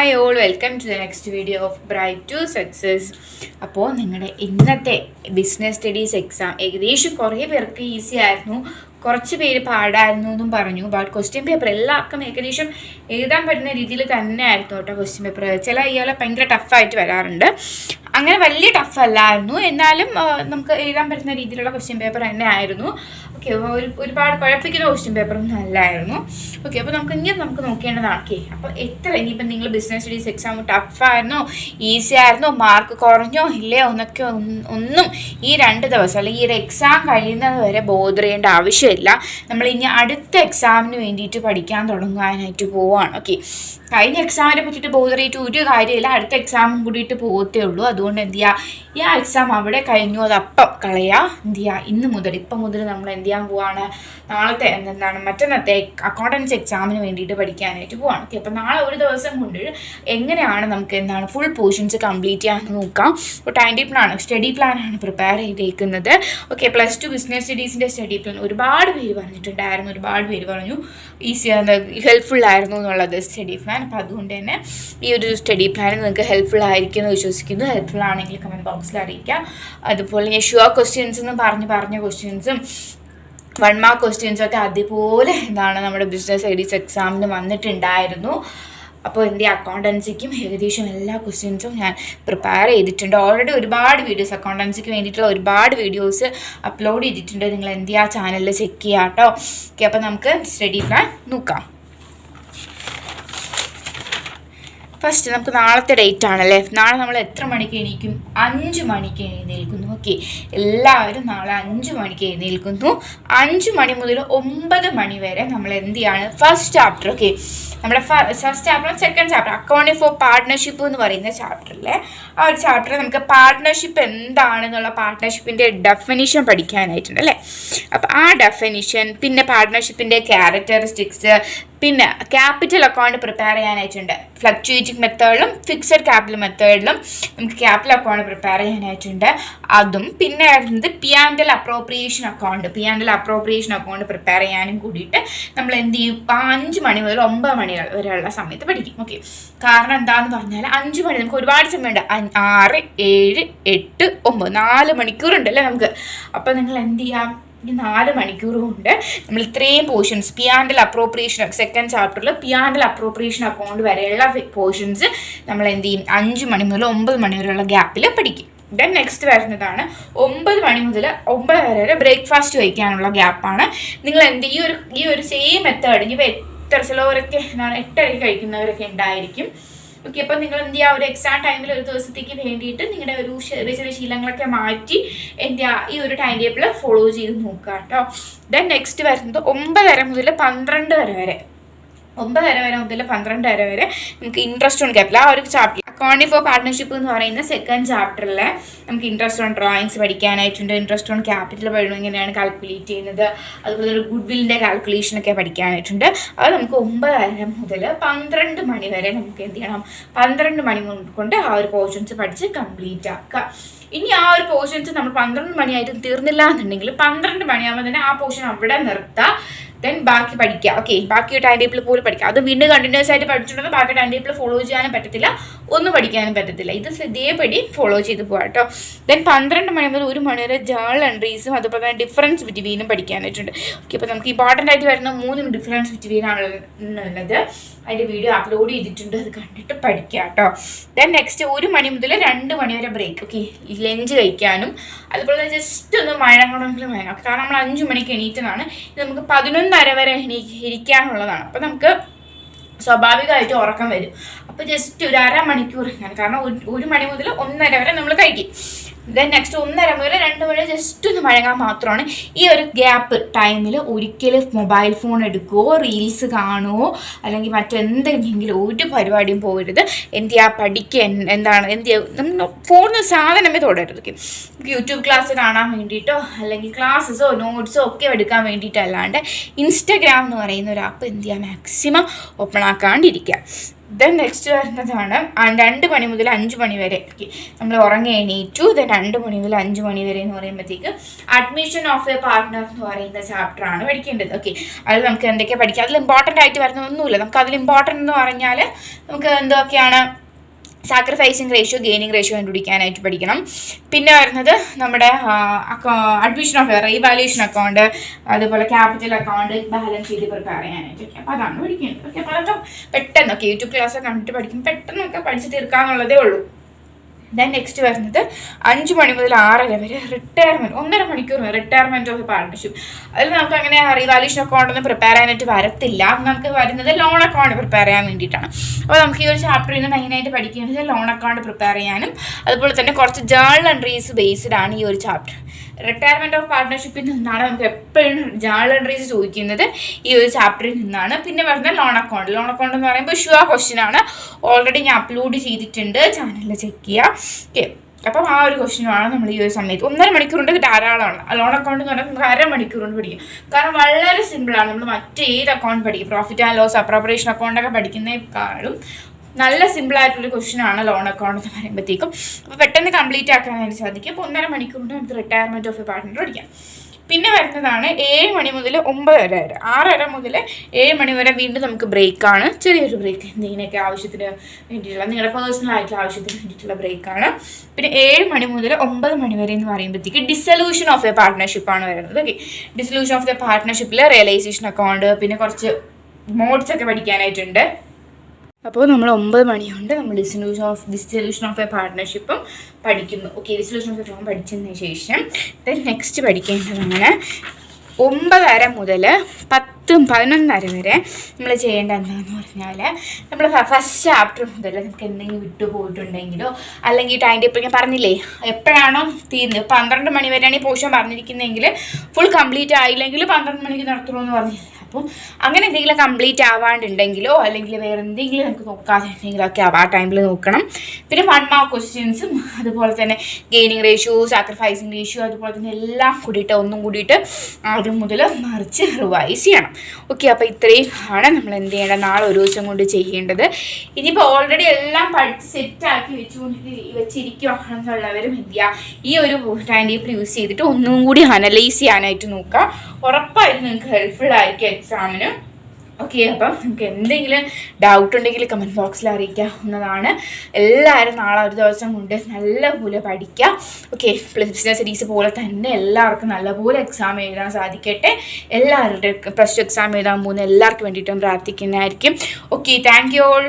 Hi all, welcome to the next video of bright to success. അപ്പോൾ നിങ്ങളുടെ ഇന്നത്തെ business studies exam ഏകദേശം കുറേ പേർക്ക് ഈസി ആയിരുന്നു, കുറച്ച് പേര് പാടായിരുന്നു എന്നും പറഞ്ഞു. ബട്ട് ക്വസ്റ്റ്യൻ പേപ്പർ എല്ലാവർക്കും ഏകദേശം എഴുതാൻ പറ്റുന്ന രീതിയിൽ തന്നെ ആയിരുന്നു കേട്ടോ. ക്വസ്റ്റ്യൻ പേപ്പർ ചില ഇയാളെ ഭയങ്കര ടഫായിട്ട് വരാറുണ്ട്, അങ്ങനെ വലിയ ടഫല്ലായിരുന്നു, എന്നാലും നമുക്ക് എഴുതാൻ പറ്റുന്ന രീതിയിലുള്ള ക്വസ്റ്റ്യൻ പേപ്പർ തന്നെ ആയിരുന്നു. ഓക്കെ, ഒരുപാട് കുഴപ്പിക്കുന്ന ക്വസ്റ്റ്യൻ പേപ്പറൊന്നും അല്ലായിരുന്നു. ഓക്കെ, അപ്പോൾ നമുക്ക് നോക്കേണ്ടതാണ്. ഓക്കെ, അപ്പോൾ ഇനിയിപ്പം നിങ്ങൾ ബിസിനസ് സ്റ്റഡീസ് എക്സാം ടഫായിരുന്നോ ഈസി ആയിരുന്നോ മാർക്ക് കുറഞ്ഞോ ഇല്ലയോ എന്നൊക്കെ ഒന്നും ഈ 2 ദിവസം അല്ലെങ്കിൽ ഈ ഒരു എക്സാം കഴിയുന്നത് വരെ ബോധർ ചെയ്യേണ്ട ആവശ്യമില്ല. നമ്മൾ ഇനി അടുത്ത എക്സാമിന് വേണ്ടിയിട്ട് പഠിക്കാൻ തുടങ്ങാനായിട്ട് പോവുകയാണ്. ഓക്കെ, കഴിഞ്ഞ എക്സാമിനെ പറ്റിയിട്ട് ബോധർ ചെയ്തിട്ട് ഒരു കാര്യമില്ല, അടുത്ത എക്സാമും കൂടിയിട്ട് പോകത്തേ ഉള്ളൂ. അതുകൊണ്ട് എന്ത് ചെയ്യുക, ഈ ആ എക്സാം അവിടെ കഴിഞ്ഞു, അതപ്പം കളയുക. എന്ത് ചെയ്യുക, ഇപ്പം മുതൽ നമ്മൾ എന്ത് ചെയ്യാൻ പോവാണ്, നാളത്തെ മറ്റന്നത്തെ അക്കൗണ്ടൻസി എക്സാമിന് വേണ്ടിയിട്ട് പഠിക്കാനായിട്ട് പോവാണ്. ഓക്കെ, അപ്പം നാളെ ഒരു ദിവസം കൊണ്ട് എങ്ങനെയാണ് നമുക്ക് ഫുൾ പോർഷൻസ് കംപ്ലീറ്റ് ചെയ്യാമെന്ന് നോക്കാം. ഇപ്പോൾ സ്റ്റഡി പ്ലാനാണ് പ്രിപ്പയർ ചെയ്തേക്കുന്നത്. ഓക്കെ, +2 ബിസിനസ് സ്റ്റഡീസിൻ്റെ സ്റ്റഡി പ്ലാൻ ഒരുപാട് പേര് പറഞ്ഞിട്ടുണ്ടായിരുന്നു, ഒരുപാട് പേര് പറഞ്ഞു ഈസി ഹെൽപ്ഫുൾ ആയിരുന്നു എന്നുള്ളത് സ്റ്റഡി പ്ലാൻ. അപ്പോൾ അതുകൊണ്ട് തന്നെ ഈ ഒരു സ്റ്റഡി പ്ലാൻ നിങ്ങൾക്ക് ഹെൽപ്ഫുൾ ആയിരിക്കും എന്ന് വിശ്വസിക്കുന്നു. ഹെൽപ്ഫുൾ ആണെങ്കിൽ കമൻറ്റ് ബോക്സിൽ അറിയിക്കാം. അതുപോലെ ഞാൻ ഷുവർ ക്വസ്റ്റ്യൻസ് എന്ന് പറഞ്ഞ ക്വസ്റ്റ്യൻസും 1 മാർക്ക് ക്വസ്റ്റ്യൻസൊക്കെ അതുപോലെ നമ്മുടെ ബിസിനസ് സ്റ്റഡീസ് എക്സാമിന് വന്നിട്ടുണ്ടായിരുന്നു. അപ്പോൾ എൻ്റെ അക്കൗണ്ടൻസിക്കും ഏകദേശം എല്ലാ ക്വസ്റ്റ്യൻസും ഞാൻ പ്രിപ്പയർ ചെയ്തിട്ടുണ്ട്. ഓൾറെഡി ഒരുപാട് വീഡിയോസ് അക്കൗണ്ടൻസിക്ക് വേണ്ടിയിട്ടുള്ള ഒരുപാട് വീഡിയോസ് അപ്ലോഡ് ചെയ്തിട്ടുണ്ട്. നിങ്ങൾ എന്ത് ചെയ്യുക, ചാനലിൽ ചെക്ക് ചെയ്യാം കേട്ടോ. ഓക്കെ, അപ്പോൾ നമുക്ക് സ്റ്റഡി പ്ലാൻ നോക്കാം. ഫസ്റ്റ് നമുക്ക് നാളത്തെ ഡേറ്റ് ആണല്ലേ. നാളെ നമ്മൾ എത്ര മണിക്ക് എണീക്കും? 5 മണിക്ക് എഴുന്നേൽക്കുന്നു. ഓക്കെ, എല്ലാവരും നാളെ 5 മണിക്ക് എഴുന്നേൽക്കുന്നു. 5 മണി മുതൽ 9 മണി വരെ നമ്മൾ എന്ത് ചെയ്യാണ്, ഫസ്റ്റ് ചാപ്റ്റർ. ഓക്കെ, നമ്മുടെ first chapter second chapter accounting for partnership എന്ന് പറയുന്ന ചാപ്റ്ററിലെ ആ ഒരു ചാപ്റ്ററിൽ നമുക്ക് പാർട്ട്ണർഷിപ്പ് എന്താണെന്നുള്ള പാർട്ട്ണർഷിപ്പിൻ്റെ ഡെഫിനിഷൻ പഠിക്കാനായിട്ടുണ്ട് അല്ലേ. അപ്പോൾ ആ ഡെഫിനിഷൻ, പിന്നെ പാർട്ട്ണർഷിപ്പിൻ്റെ ക്യാരക്ടറിസ്റ്റിക്സ്, പിന്നെ ക്യാപിറ്റൽ അക്കൗണ്ട് പ്രിപ്പയർ ചെയ്യാനായിട്ടുണ്ട്. ഫ്ലക്ച്വേറ്റിംഗ് മെത്തേഡിലും ഫിക്സഡ് ക്യാപിറ്റൽ മെത്തേഡിലും നമുക്ക് ക്യാപിറ്റൽ അക്കൗണ്ട് പ്രിപ്പയർ ചെയ്യാനായിട്ടുണ്ട്. അതും പിന്നെ P&L അപ്രോപ്രിയേഷൻ അക്കൗണ്ട് പ്രിപ്പയർ ചെയ്യാനും കൂടിയിട്ട് നമ്മൾ എന്ത് ചെയ്യും, 5 മണി മുതൽ 9 മണി വരെയുള്ള സമയത്ത് പഠിക്കും. ഓക്കെ, കാരണം എന്താണെന്ന് പറഞ്ഞാൽ 5 മണി നമുക്ക് ഒരുപാട് സമയമുണ്ട്. 6, 7, 8, 9 4 മണിക്കൂറുണ്ടല്ലേ നമുക്ക്. അപ്പോൾ നിങ്ങൾ എന്ത് ചെയ്യാം, ഈ 4 മണിക്കൂർ കൊണ്ട് നമ്മൾ ഇത്രയും പോർഷൻസ് P&L അപ്രോപ്രിയേഷൻ സെക്കൻഡ് ചാപ്റ്ററിൽ P&L അപ്രോപ്രിയേഷൻ അക്കൗണ്ട് വരെയുള്ള പോർഷൻസ് നമ്മൾ എന്ത് ചെയ്യും, 5 മണി മുതൽ 9 മണി വരെയുള്ള ഗ്യാപ്പിൽ പഠിക്കും. ദെൻ നെക്സ്റ്റ് വരുന്നതാണ് 9 മണി മുതൽ 9 വരെ ബ്രേക്ക്ഫാസ്റ്റ് കഴിക്കാനുള്ള ഗ്യാപ്പാണ്. നിങ്ങൾ എന്ത് ഈ ഒരു സെയിം മെത്തേഡ് ഇപ്പോൾ എത്ര ചിലവരൊക്കെ 8 കഴിക്കുന്നവരൊക്കെ ഉണ്ടായിരിക്കും. ഓക്കെ, അപ്പോൾ നിങ്ങൾ എന്ത് ചെയ്യുക, ഒരു എക്സാം ടൈമിൽ ഒരു ദിവസത്തേക്ക് വേണ്ടിയിട്ട് നിങ്ങളുടെ ഒരു ചെറിയ ശീലങ്ങളൊക്കെ മാറ്റി എന്ത് ചെയ്യുക, ഈ ഒരു ടൈം ടേബിൾ ഫോളോ ചെയ്ത് നോക്കുക കേട്ടോ. ദെൻ നെക്സ്റ്റ് വരുന്നത് 9:30 മുതൽ 12 വരെ 9:30 മുതൽ 12 വരെ നമുക്ക് ഇൻട്രസ്റ്റ് ഓൺ ക്യാപിറ്റൽ ആ ഒരു ചാപ്റ്റർ അക്കൗണ്ടിങ് ഫോർ പാർട്ട്ണർഷിപ്പ് എന്ന് പറയുന്ന സെക്കൻഡ് ചാപ്റ്ററിൽ നമുക്ക് ഇൻട്രസ്റ്റ് ഓൺ ഡ്രോയിങ്സ് പഠിക്കാനായിട്ടുണ്ട്. ഇൻട്രസ്റ്റ് ഓൺ ക്യാപിറ്റൽ പഠനം എങ്ങനെയാണ് കാൽക്കുലേറ്റ് ചെയ്യുന്നത്, അതുപോലെ ഒരു ഗുഡ് വില്ലിൻ്റെ കാൽക്കുലേഷനൊക്കെ പഠിക്കാനായിട്ടുണ്ട്. അത് നമുക്ക് 9:30 മുതൽ 12 മണി വരെ നമുക്ക് എന്ത് ചെയ്യണം, 12 മണി കൊണ്ട് ആ ഒരു പോർഷൻസ് പഠിച്ച് കംപ്ലീറ്റ് ആക്കുക. ഇനി ആ ഒരു പോർഷൻസ് നമ്മൾ 12 മണിയായിട്ട് തീർന്നില്ല എന്നുണ്ടെങ്കിൽ 12 മണിയാകുമ്പോൾ തന്നെ ആ പോർഷൻ അവിടെ നിർത്തുക. ദെൻ ബാക്കി പഠിക്കുക. ഓക്കെ, ബാക്കി ടൈം ടേബിൾ പോലും പഠിക്കുക. അത് വീണ്ടും കണ്ടിന്യൂസ് ആയിട്ട് പഠിച്ചിട്ടുണ്ടെങ്കിൽ ബാക്കി ടൈം ടേബിൾ ഫോളോ ചെയ്യാനും പറ്റത്തില്ല, ഒന്നും പഠിക്കാനും പറ്റത്തില്ല. ഇത് ഇതേപടി ഫോളോ ചെയ്ത് പോകാം കേട്ടോ. ദെൻ 12 മണി മുതൽ 1 മണി വരെ ജേണൽ എൻട്രീസും അതുപോലെ തന്നെ ഡിഫറൻസ് ബിറ്റ്വീനും പഠിക്കാനായിട്ടുണ്ട്. ഓക്കെ, അപ്പോൾ നമുക്ക് ഇമ്പോർട്ടൻ്റ് ആയിട്ട് വരുന്ന 3 ഡിഫറൻസ് ബിറ്റ്വീനാണുള്ളത്. അതിൻ്റെ വീഡിയോ അപ്ലോഡ് ചെയ്തിട്ടുണ്ട്, അത് കണ്ടിട്ട് പഠിക്കുക കേട്ടോ. ദെൻ നെക്സ്റ്റ് 1 മണി മുതൽ 2 മണി വരെ ബ്രേക്ക്. ഓക്കെ, ലഞ്ച് കഴിക്കാനും അതുപോലെ തന്നെ ജസ്റ്റ് ഒന്ന് മഴങ്ങണമെങ്കിലും വേണം. കാരണം നമ്മൾ 5 മണിക്ക് എണീറ്റതാണ്, ഇത് നമുക്ക് 11:30 വരെ ഇരിക്കാനുള്ളതാണ്. അപ്പോൾ നമുക്ക് സ്വാഭാവികമായിട്ട് ഉറക്കം വരും. അപ്പോൾ ജസ്റ്റ് ഒരു അരമണിക്കൂർ കാരണം 1 മണി മുതൽ 1:30 വരെ നമ്മൾ കഴിക്കും. ദെൻ നെക്സ്റ്റ് 1:30 മുതൽ 2 മണി ജസ്റ്റ് ഒന്ന് മഴങ്ങാൻ മാത്രമാണ്. ഈ ഒരു ഗ്യാപ്പ് ടൈമിൽ ഒരിക്കലും മൊബൈൽ ഫോൺ എടുക്കുകയോ റീൽസ് കാണുകയോ അല്ലെങ്കിൽ മറ്റെന്തെങ്കിലും ഒരു പരിപാടിയും പോകരുത്. എന്ത് ചെയ്യുക, പഠിക്കുക, എന്ത് ചെയ്യുക, നമ്മൾ ഫോണിന് സാധനമേ തൊടരുത്. യൂട്യൂബ് ക്ലാസ് കാണാൻ വേണ്ടിയിട്ടോ അല്ലെങ്കിൽ ക്ലാസ്സസോ നോട്ട്സോ ഒക്കെ എടുക്കാൻ വേണ്ടിയിട്ടല്ലാണ്ട് ഇൻസ്റ്റഗ്രാം എന്ന് പറയുന്ന ഒരു ആപ്പ് എന്ത് ചെയ്യുക, മാക്സിമം ഓപ്പൺ ആക്കാണ്ടിരിക്കുക. ദെൻ നെക്സ്റ്റ് വരുന്നതാണ് 2 മണി മുതൽ 5 മണി വരെ. ഓക്കെ, നമ്മൾ ഉറങ്ങി എണീറ്റു. ദെൻ 2 മണി മുതൽ 5 മണി വരെ എന്ന് പറയുമ്പോഴത്തേക്ക് അഡ്മിഷൻ ഓഫ് എ പാർട്ട്ണർ എന്ന് പറയുന്ന ചാപ്റ്ററാണ് പഠിക്കേണ്ടത്. ഓക്കെ, അതിൽ നമുക്ക് എന്തൊക്കെയാണ് പഠിക്കാം, അതിൽ ഇമ്പോർട്ടൻ്റ് ആയിട്ട് വരുന്നതൊന്നുമില്ല. നമുക്ക് അതിൽ ഇമ്പോർട്ടൻ്റ് എന്ന് പറഞ്ഞാൽ നമുക്ക് എന്തൊക്കെയാണ്, സാക്രിഫൈസിങ് റേഷ്യോ, ഗെയിനിങ് റേഷ്യോ കണ്ടുപിടിക്കാനായിട്ട് പഠിക്കണം. പിന്നെ വരുന്നത് നമ്മുടെ അഡ്മിഷൻ ഓഫ് റീവാലുവേഷൻ അക്കൗണ്ട്, അതുപോലെ capital account, balance sheet prepare ചെയ്യാനായിട്ട്. അപ്പോൾ അതാണ് പഠിക്കേണ്ടത്. ഓക്കെ, അപ്പോൾ അതൊക്കെ പെട്ടെന്നൊക്കെ യൂട്യൂബ് ക്ലാസ്സൊക്കെ കണ്ടിട്ട് പഠിക്കും, പെട്ടെന്നൊക്കെ പഠിച്ച് തീർക്കാമെന്നുള്ളതേ ഉള്ളൂ. ദെൻ നെക്സ്റ്റ് വരുന്നത് 5 മണി മുതൽ 6:30 വരെ റിട്ടയർമെൻറ്റ്, 1.5 മണിക്കൂർ റിട്ടയർമെൻറ്റ് ഓഫ് പാർട്ട്ണർഷിപ്പ്. അതിൽ നമുക്ക് അങ്ങനെ റീവാലുവേഷൻ അക്കൗണ്ടൊന്നും പ്രിപ്പയർ ചെയ്യാനായിട്ട് വരത്തില്ല. നമുക്ക് വരുന്നത് ലോൺ അക്കൗണ്ട് പ്രിപ്പയർ ചെയ്യാൻ വേണ്ടിയിട്ടാണ്. അപ്പോൾ നമുക്ക് ഈ ഒരു ചാപ്റ്ററിൽ നിന്ന് മെയിനായിട്ട് പഠിക്കേണ്ടത് ലോൺ അക്കൗണ്ട് പ്രിപ്പയർ ചെയ്യാനും അതുപോലെ തന്നെ കുറച്ച് ജേർണൽ എൻട്രീസ് ബേസ്ഡ് ആണ് ഈ ഒരു ചാപ്റ്റർ. റിട്ടയർമെൻറ്റ് ഓഫ് പാർട്ട്ണർഷിപ്പിൽ നിന്നാണ് നമുക്ക് എപ്പോഴും ജേർണൽ എൻട്രീസ് ചോദിക്കുന്നത്, ഈ ഒരു ചാപ്റ്ററിൽ നിന്നാണ്. പിന്നെ വരുന്നത് ലോൺ അക്കൗണ്ട്. ലോൺ അക്കൗണ്ട് എന്ന് പറയുമ്പോൾ ഷുവർ ക്വസ്റ്റ്യൻ ആണ്, ഓൾറെഡി ഞാൻ അപ്ലോഡ് ചെയ്തിട്ടുണ്ട്, ചാനലിൽ ചെക്ക് ചെയ്യുക. ഓക്കെ, അപ്പം ആ ഒരു ക്വസ്റ്റ്യനാണ് നമ്മൾ ഈ ഒരു സമയത്ത് 1.5 മണിക്കൂർ കൊണ്ട് ധാരാളമാണ്. ലോൺ അക്കൗണ്ട് എന്ന് പറഞ്ഞാൽ നമുക്ക് 1/2 മണിക്കൂർ കൊണ്ട് പഠിക്കും. കാരണം വളരെ സിമ്പിളാണ്. നമ്മൾ മറ്റേത് അക്കൗണ്ട് പഠിക്കും, പ്രോഫിറ്റ് ആൻഡ് ലോസ്, അപ്രോപ്രിയേഷൻ അക്കൗണ്ടൊക്കെ പഠിക്കുന്നതിനേക്കാളും നല്ല സിമ്പിളായിട്ടുള്ളൊരു ക്വസ്റ്റ്യനാണ് ലോൺ അക്കൗണ്ട് എന്ന് പറയുമ്പോഴത്തേക്കും. അപ്പോൾ പെട്ടെന്ന് കംപ്ലീറ്റ് ആക്കാനായിട്ട് സാധിക്കും. അപ്പോൾ 1.5 മണിക്കൂർ കൊണ്ട് നമുക്ക് റിട്ടയർമെൻറ്റ് ഓഫ് എ പാർട്ട്ണർ പഠിക്കാം. പിന്നെ വരുന്നതാണ് 7 മണി മുതൽ 9 വരെ, 6:30 മുതൽ 7 മണി വരെ വീണ്ടും നമുക്ക് ബ്രേക്കാണ്. ചെറിയൊരു ബ്രേക്ക്, എന്തെങ്കിലുമൊക്കെ ആവശ്യത്തിന് വേണ്ടിയിട്ടുള്ള, നിങ്ങളുടെ പേഴ്സണൽ ആയിട്ടുള്ള ആവശ്യത്തിന് വേണ്ടിയിട്ടുള്ള ബ്രേക്കാണ്. പിന്നെ 7 മണി മുതൽ 9 മണി വരെ എന്ന് പറയുമ്പോഴത്തേക്ക് ഡിസൊല്യൂഷൻ ഓഫ് എ പാർട്ട്ണർഷിപ്പാണ് വരുന്നത്. ഓക്കെ, ഡിസൊല്യൂഷൻ ഓഫ് ദ പാർട്ട്ണർഷിപ്പിൽ റിയലൈസേഷൻ അക്കൗണ്ട്, പിന്നെ കുറച്ച് മോഡ്സ് ഒക്കെ പഠിക്കാനായിട്ടുണ്ട്. അപ്പോൾ നമ്മൾ 9 മണി കൊണ്ട് നമ്മൾ ഡിസൊല്യൂഷൻ ഓഫ് എ പാർട്ട്ണർഷിപ്പും പഠിക്കുന്നു. Okay, dissolution of A partnership പഠിച്ചതിന് ശേഷം ദെൻ നെക്സ്റ്റ് പഠിക്കേണ്ടതാണ് 9:30 മുതൽ 10-11:30 വരെ നമ്മൾ ചെയ്യേണ്ട എന്താണെന്ന് പറഞ്ഞാൽ, നമ്മൾ ഫസ്റ്റ് ചാപ്റ്റർ മുതൽ നമുക്ക് എന്തെങ്കിലും വിട്ടുപോയിട്ടുണ്ടെങ്കിലോ അല്ലെങ്കിൽ ടൈം ടേബിൾ ഞാൻ പറഞ്ഞില്ലേ എപ്പോഴാണോ തീരുന്നത്, 12 മണി വരെയാണ് ഈ പോർഷൻ പറഞ്ഞിരിക്കുന്നതെങ്കിൽ ഫുൾ കംപ്ലീറ്റ് ആയില്ലെങ്കിൽ 12 മണിക്ക് നടത്തണമെന്ന് പറഞ്ഞില്ലേ. അപ്പോൾ അങ്ങനെ എന്തെങ്കിലും കംപ്ലീറ്റ് ആവാണ്ടുണ്ടെങ്കിലോ അല്ലെങ്കിൽ വേറെ എന്തെങ്കിലും നമുക്ക് നോക്കാതെ ഉണ്ടെങ്കിലൊക്കെ ആ ടൈമിൽ നോക്കണം. പിന്നെ 1 മാർക്ക് ക്വസ്റ്റ്യൻസും അതുപോലെ തന്നെ ഗെയിനിങ് റേഷ്യോ, സാക്രിഫൈസിങ് റേഷ്യോ, അതുപോലെ തന്നെ എല്ലാം കൂടിയിട്ട് ഒന്നും കൂടിയിട്ട് ആദ്യം മുതൽ മറിച്ച് റിവൈസ് ചെയ്യണം. ഓക്കെ, അപ്പോൾ ഇത്രയും ആണ് നമ്മൾ എന്ത് ചെയ്യേണ്ടത്, നാളെ ഒരു ദിവസം കൊണ്ട് ചെയ്യേണ്ടത്. ഇനിയിപ്പോൾ ഓൾറെഡി എല്ലാം പഠിച്ച് സെറ്റാക്കി വെച്ചിരിക്കുകയാണെന്നുള്ളവരും എന്ത് ചെയ്യുക, ഈ ഒരു ടൈം ടേബിൾ യൂസ് ചെയ്തിട്ട് ഒന്നും കൂടി അനലൈസ് ചെയ്യാനായിട്ട് നോക്കുക. ഉറപ്പായിട്ടും നിങ്ങൾക്ക് ഹെൽപ്ഫുൾ ആയിരിക്കും എക്സാമിന്. ഓക്കെ, അപ്പം നിങ്ങൾക്ക് എന്തെങ്കിലും ഡൗട്ട് ഉണ്ടെങ്കിൽ കമൻറ്റ് ബോക്സിൽ അറിയിക്കാവുന്നതാണ്. എല്ലാവരും നാളെ ഒരു ദിവസം കൊണ്ട് നല്ലപോലെ പഠിക്കുക. ഓക്കെ, ബിസിനസ് സ്റ്റഡീസ് പോലെ തന്നെ എല്ലാവർക്കും നല്ലപോലെ എക്സാം എഴുതാൻ സാധിക്കട്ടെ. എല്ലാവരുടെയും പ്ലസ് ടു എക്സാം എഴുതാൻ പോകുന്ന എല്ലാവർക്കും വേണ്ടിയിട്ടും പ്രാർത്ഥിക്കുന്നതായിരിക്കും. Okay, thank you all.